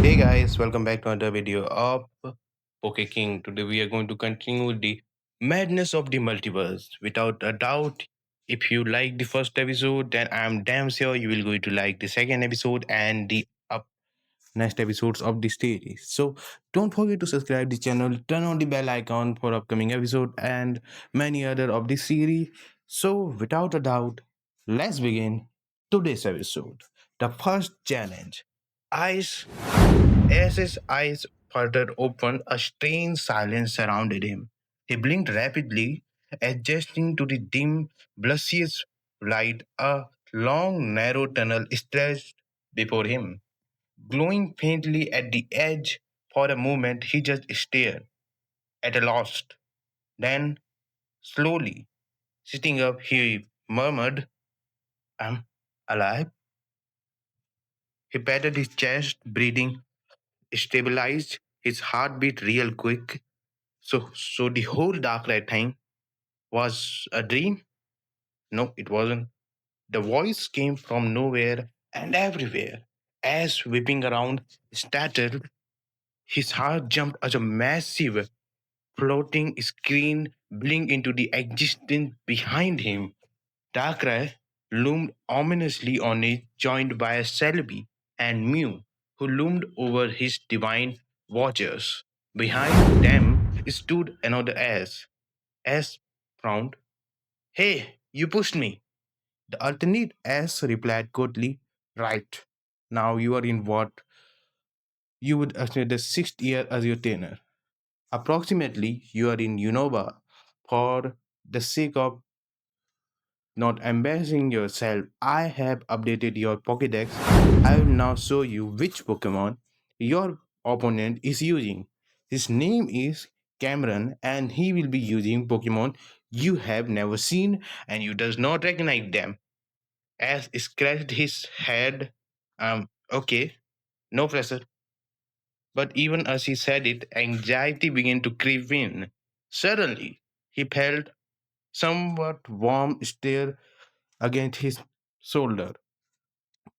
Hey guys, welcome back to another video of Poke King. Today we are going to continue with the madness of the multiverse. Without a doubt, if you like the first episode, then I'm damn sure you will going to like the second episode and the next episodes of this series. So don't forget to subscribe the channel, turn on the bell icon for upcoming episode and many other of this series. So without a doubt, let's begin today's episode. The first challenge. Ice as his eyes further opened, a strange silence surrounded him. He blinked rapidly, adjusting to the dim, bluish light. A long, narrow tunnel stretched before him, glowing faintly at the edge. For a moment, he just stared, at a loss. Then, slowly, sitting up, he murmured, "I'm alive." He patted his chest, breathing stabilized, his heartbeat real quick. So the whole Darkrai thing was a dream? No, it wasn't. The voice came from nowhere and everywhere. As whipping around, startled, his heart jumped as a massive floating screen blinked into the existence behind him. Darkrai loomed ominously on it, joined by a Celebi and Mew, who loomed over his divine watchers. Behind them stood another S frowned. "Hey, you pushed me." The alternate S replied coldly, "Right. Now you are in what you would estimate the sixth year as your tenure. Approximately, you are in Unova. For the sake of not embarrassing yourself, I have updated your Pokédex. I will now show you which Pokemon your opponent is using. His name is Cameron, and he will be using Pokemon you have never seen and you does not recognize them. As scratched his head, okay, no pressure. But even as he said it, anxiety began to creep in. Suddenly, he felt somewhat warm stare against his shoulder.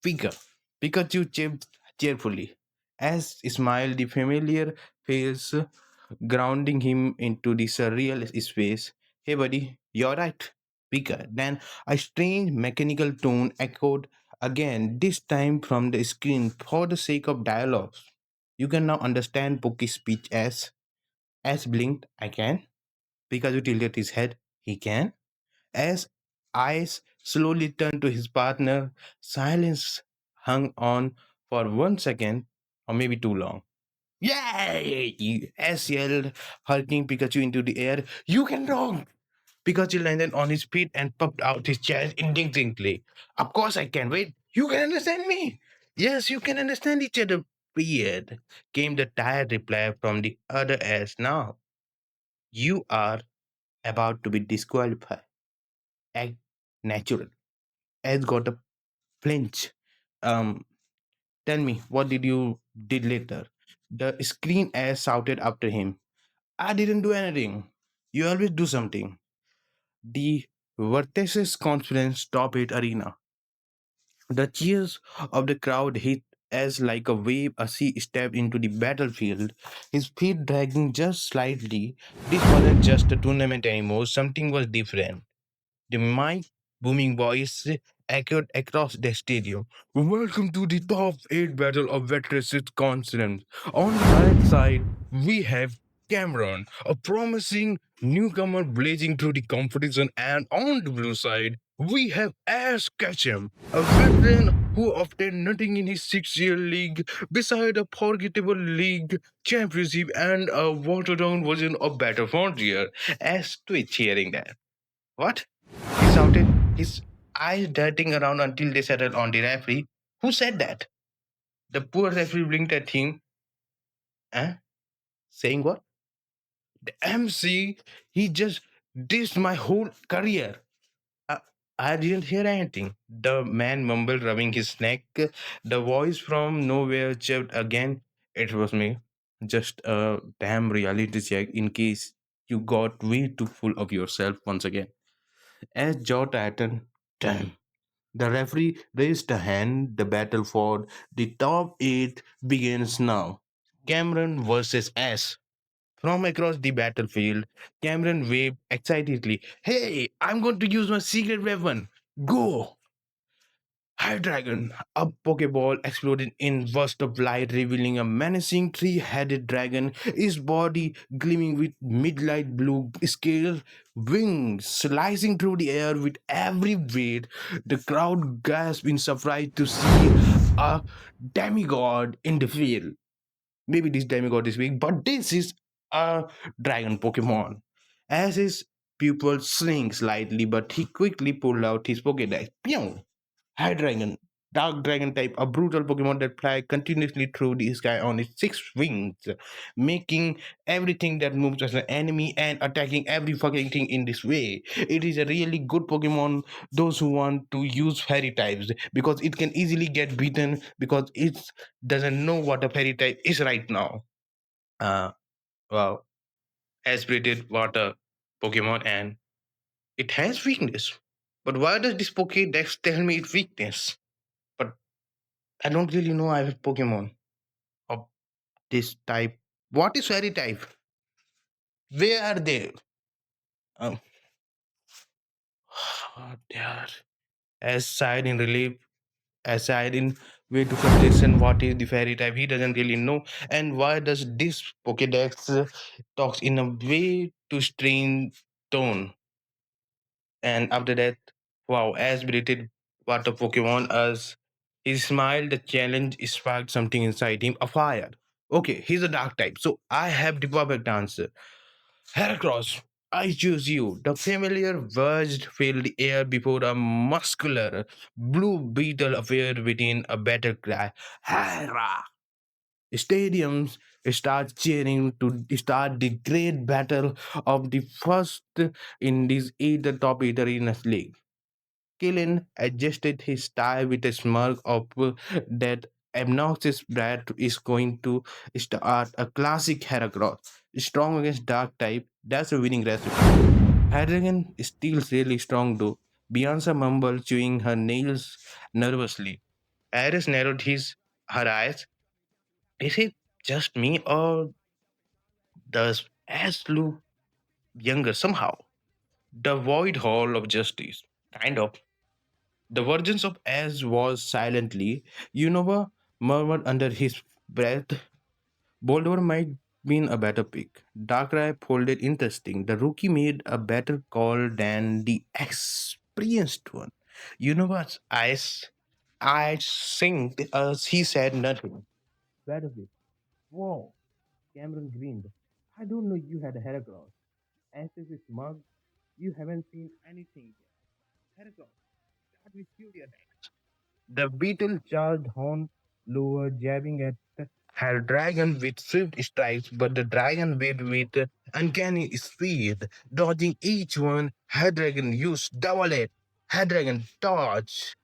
Pika. Pikachu chipped cheerfully. As smiled the familiar face, grounding him into the surreal space. "Hey buddy, you're right." Pika. Then a strange mechanical tone echoed again, this time from the screen for the sake of dialogue. "You can now understand Poke's speech as blinked, I can." Pikachu tilted his head. "He can?" As eyes slowly turned to his partner, silence hung on for 1 second, or maybe too long. "Yay!" Ash yelled, hulking Pikachu into the air. "You can rock!" Pikachu landed on his feet and puffed out his chest indignantly. "Of course I can. Wait, you can understand me?" "Yes, you can understand each other, period," came the tired reply from the other Ash. "Now, you are about to be disqualified. Act natural." Ash got a flinch. Um, Tell me, what did you did later? The screen Ash shouted after him. "I didn't do anything. You always do something." The Vertesis conference top 8 arena. The cheers of the crowd hit as like a wave as he stepped into the battlefield, his feet dragging just slightly. This wasn't just a tournament anymore, something was different. The mic booming voice echoed across the stadium. "Welcome to the top 8 battle of veterans continent. On the right side, we have Cameron, a promising newcomer blazing through the competition, and on the blue side, we have S Ketchum, a veteran who obtained nothing in his 6 year league beside a forgettable league championship and a watered down version of Battle Frontier." As Twitch hearing that. "What?" he shouted, his eyes darting around until they settled on the referee. "Who said that?" The poor referee blinked at him. "Eh? Saying what?" "The MC, he just dissed my whole career." "I, I didn't hear anything," the man mumbled, rubbing his neck. The voice from nowhere chirped again. "It was me. Just a damn reality check in case you got way too full of yourself once again." As jaw tightened, "Damn. The referee raised a hand. The battle for the top 8 begins now. Cameron versus S. From across the battlefield, Cameron waved excitedly. Hey, I'm going to use my secret weapon. Go! High Dragon. A Pokeball exploded in burst of light, revealing a menacing three-headed dragon, his body gleaming with midnight blue scale wings slicing through the air with every wave. The crowd gasped in surprise to see a demigod in the field. Maybe this demigod is weak, but this is a dragon Pokemon. As his pupil shrink slightly, but he quickly pulled out his Pokédex. Pew! High Dragon, Dark Dragon type, a brutal Pokemon that flies continuously through the sky on its six wings, making everything that moves as an enemy and attacking every fucking thing in this way. It is a really good Pokemon, those who want to use fairy types, because it can easily get beaten because it doesn't know what a fairy type is right now. Uh, wow. Aspirated water Pokemon and it has weakness. But why does this Pokédex tell me its weakness? But I don't really know I have Pokemon of this type. What is fairy type? Where are they? Um, they are as side in relief, as side in way to condition what is the fairy type. He doesn't really know. And why does this Pokédex talks in a way to strain tone? And after that, wow, as berated water Pokemon as he smiled, the challenge sparked something inside him, a fire. Okay, he's a dark type, so I have the perfect answer. Heracross, I choose you. The familiar words filled the air before a muscular blue beetle appeared within a battle cry. Hera! Stadiums start cheering to start the great battle of the first in this either top eight arenas league. Killen adjusted his tie with a smirk of that obnoxious brat is going to start a classic Heracross. Strong against dark type, that's a winning recipe. Hydreigon is still really strong though. Beyonce mumbled, chewing her nails nervously. Iris narrowed her eyes. Is it just me or does Ash look younger somehow? The void hall of justice. Kind of. The versions of Ash was silently. Unova murmured under his breath. Boulder might been a better pick. Darkrai folded interesting. The rookie made a better call than the experienced one. Unova's eyes synced as he said nothing. Better pick. Whoa. Cameron grinned. I don't know you had a Heracross. Ashes is smug. You haven't seen anything yet. Heracross, start with Fury attack. The beetle charged Hoenn lower, jabbing at her dragon with swift strikes, but the dragon waved with uncanny speed, dodging each one. Her dragon used double it. Her dragon dodged.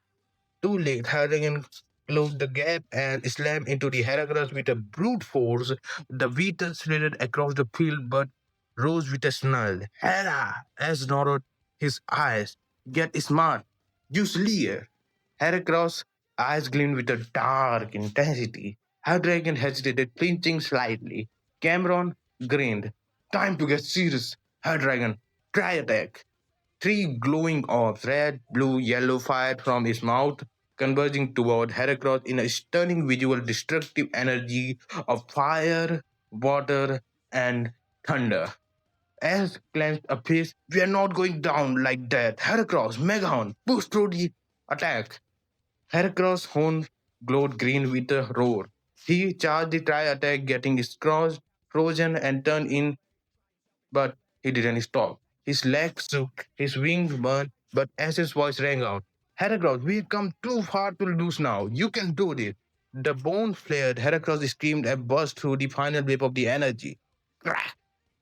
Too late, Harrigan closed the gap and slammed into the Heracross with a brute force. The beetle slid across the field but rose with a snarl. Hera! As narrowed his eyes. Get smart. Use Leer. Heracross' eyes gleamed with a dark intensity. Dragon hesitated, flinching slightly. Cameron grinned. Time to get serious. Dragon, try attack. Three glowing orbs, red, blue, yellow, fired from his mouth, converging toward Heracross in a stunning visual destructive energy of fire, water, and thunder. As clenched a fist, we are not going down like that. Heracross, Megahorn, push through the attack. Heracross' horn glowed green with a roar. He charged the tri-attack, getting his cross frozen and turned in, but he didn't stop. His legs shook, his wings burned, but as his voice rang out, Heracross, we've come too far to lose now. You can do this. The bone flared. Heracross screamed and burst through the final wave of the energy. Crack!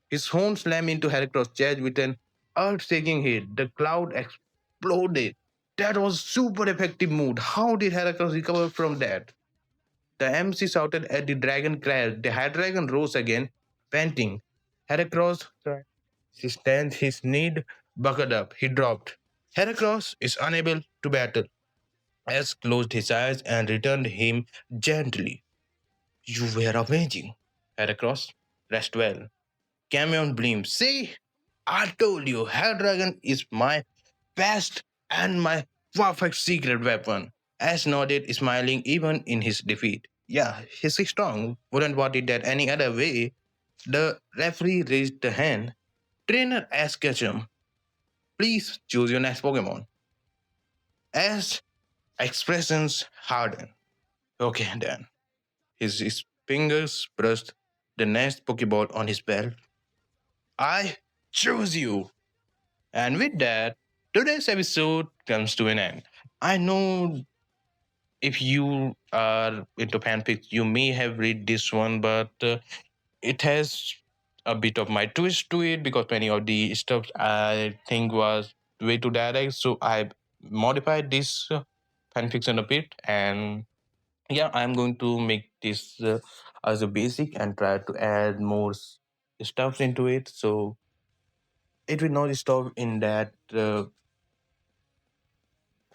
His horn slammed into Heracross' chest with an earth-shaking hit. The cloud exploded. That was super effective move. How did Heracross recover from that? The MC shouted at the dragon crashed. The head dragon rose again, panting. Heracross his stance, his need buckled up. He dropped. Heracross is unable to battle. S closed his eyes and returned him gently. You were amazing. Heracross, rest well. Camion Bleam, see? I told you, Hell Dragon is my best and my perfect secret weapon. Ash nodded, smiling even in his defeat. Yeah, he's strong. Wouldn't want it that any other way. The referee raised the hand. Trainer S Ketchum, please choose your next Pokemon. As expressions hardened. Okay, then. His fingers brushed the next Pokeball on his belt. I choose you. And with that, today's episode comes to an end. I know if you are into fanfics, you may have read this one, but it has a bit of my twist to it because many of the stuff I think was way too direct. So I modified this fanfiction a bit, and yeah, I'm going to make this as a basic and try to add more stuff into it. So it will not stop in that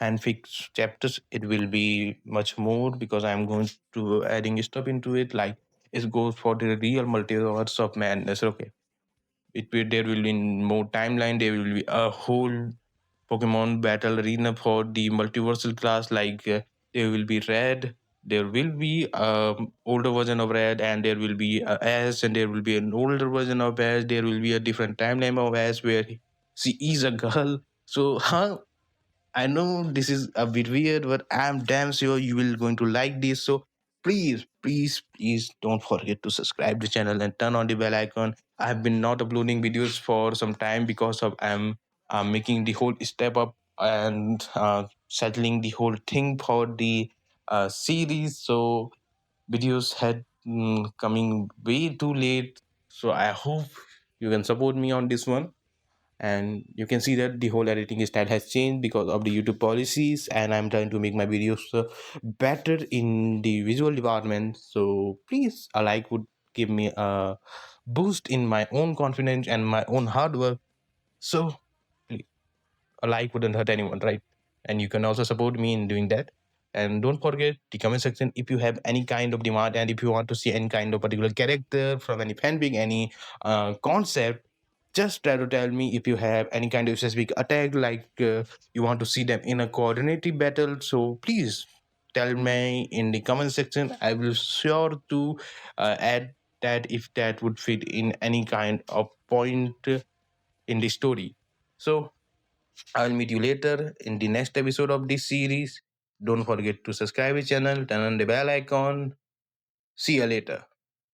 fanfic chapters. It will be much more because I'm going to adding stuff into it. Like it goes for the real multiverse of madness. Okay, there will be more timeline. There will be a whole Pokemon battle arena for the multiversal class. Like there will be Red. There will be older version of Red, and there will be Ash, and there will be an older version of Ash. There will be a different timeline of Ash where she is a girl. So, huh? I know this is a bit weird, but I'm damn sure you will going to like this. So please, please, please don't forget to subscribe to the channel and turn on the bell icon. I have been not uploading videos for some time because of I'm making the whole step up and settling the whole thing for the series. So videos had coming way too late. So I hope you can support me on this one, and you can see that the whole editing style has changed because of the YouTube policies, and I'm trying to make my videos better in the visual department. So please, a like would give me a boost in my own confidence and my own hard work. So please, a like wouldn't hurt anyone, right? And you can also support me in doing that. And don't forget the comment section if you have any kind of demand, and if you want to see any kind of particular character from any fanfic, any concept, just try to tell me if you have any kind of specific attack, like you want to see them in a coordinated battle. So please tell me in the comment section. I will sure to add that if that would fit in any kind of point in the story. So I'll meet you later in the next episode of this series. Don't forget to subscribe the channel, turn on the bell icon. See you later.